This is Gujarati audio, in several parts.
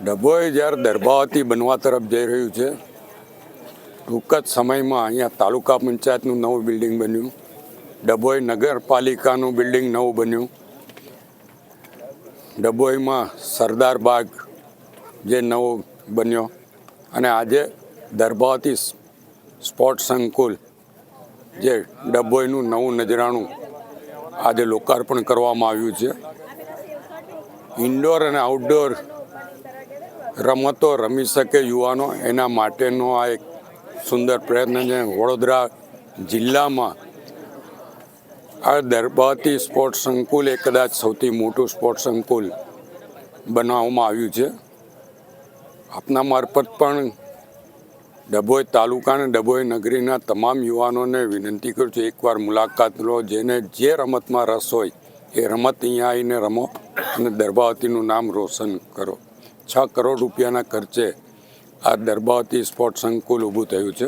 ડભોઈ જ્યારે દર્ભાવતી બનવા તરફ જઈ રહ્યું છે, ટૂંક જ સમયમાં અહીંયા તાલુકા પંચાયતનું નવું બિલ્ડિંગ બન્યું, ડભોઈ નગરપાલિકાનું બિલ્ડિંગ નવું બન્યું, ડભોઈમાં સરદાર બાગ જે નવો બન્યો અને આજે દર્ભાવતી સ્પોર્ટ્સ સંકુલ જે ડભોઈનું નવું નજરાણું આજે લોકાર્પણ કરવામાં આવ્યું છે. ઇન્ડોર અને આઉટડોર રમતો રમી શકે યુવાનો, એના માટેનો આ એક સુંદર પ્રયત્ન છે. વડોદરા જિલ્લામાં આ દર્ભાવતી સ્પોર્ટ્સ સંકુલ એ કદાચ સૌથી મોટું સ્પોર્ટ્સ સંકુલ બનાવવામાં આવ્યું છે. આપના મારફત પણ ડભોઈ તાલુકા અને ડભોઈ નગરીના તમામ યુવાનોને વિનંતી કરું છું, એકવાર મુલાકાત લો. જેને જે રમતમાં રસ હોય એ રમત અહીંયા આવીને રમો અને દર્ભાવતીનું નામ રોશન કરો. 6 કરોડ રૂપિયાના ખર્ચે આ દર્ભાવતી સ્પોર્ટ્સ સંકુલ ઊભું થયું છે.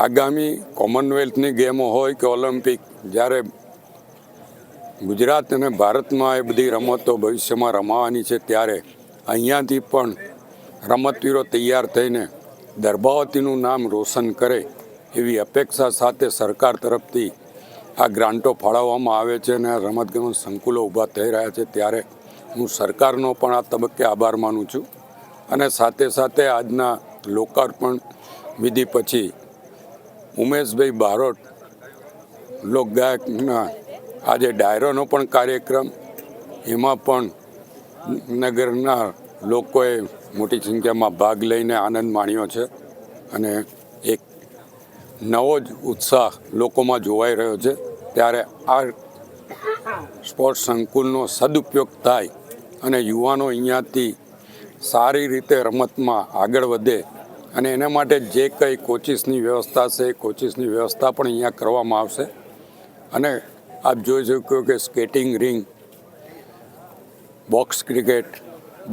આગામી કોમનવેલ્થની ગેમો હોય કે ઓલિમ્પિક, જ્યારે ગુજરાત અને ભારતમાં એ બધી રમતો ભવિષ્યમાં રમાવાની છે, ત્યારે અહીંયાથી પણ રમતવીરો તૈયાર થઈને દર્ભાવતીનું નામ રોશન કરે એવી અપેક્ષા સાથે સરકાર તરફથી આ ગ્રાન્ટો ફાળવવામાં આવે છે અને રમતગમત સંકુલો ઊભા થઈ રહ્યા છે. ત્યારે હું સરકારનો પણ આ તબક્કે આભાર માનું છું અને સાથે સાથે આજના લોકાર્પણ વિધિ પછી ઉમેશભાઈ બારોટ લોકગાયકના આજે ડાયરોનો પણ કાર્યક્રમ, એમાં પણ નગરના લોકોએ મોટી સંખ્યામાં ભાગ લઈને આનંદ માણ્યો છે અને એક નવો જ ઉત્સાહ લોકોમાં જોવાઈ રહ્યો છે. ત્યારે આ સ્પોર્ટ્સ સંકુલનો સદુપયોગ થાય અને યુવાનો અહીંયાથી સારી રીતે રમતમાં આગળ વધે અને એના માટે જે કંઈ કોચિસની વ્યવસ્થા છે એ કોચિસની વ્યવસ્થા પણ અહીંયા કરવામાં આવશે. અને આપ જોઈ શકો કે skating ring, box cricket,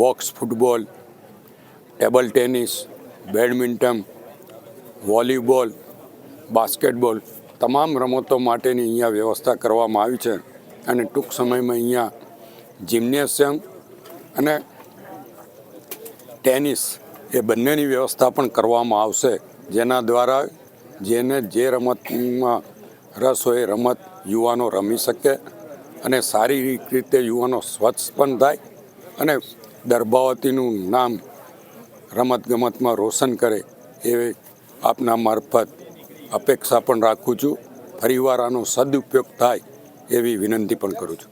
box football, table tennis, badminton, volleyball, basketball, તમામ રમતો માટેની અહીંયા વ્યવસ્થા કરવામાં આવી છે. અને ટૂંક સમયમાં અહીંયા જિમ્નેશિયમ અને ટેનિસ એ બંનેની વ્યવસ્થા પણ કરવામાં આવશે, જેના દ્વારા જેને જે રમતમાં રસ હોય એ રમત યુવાનો રમી શકે અને શારીરિક રીતે યુવાનો સ્વચ્છ પણ થાય અને દર્ભાવતીનું નામ રમતગમતમાં રોશન કરે એ આપના મારફત અપેક્ષા પણ રાખું છું. ફરીવાર આનો સદુપયોગ થાય એવી વિનંતી પણ કરું છું.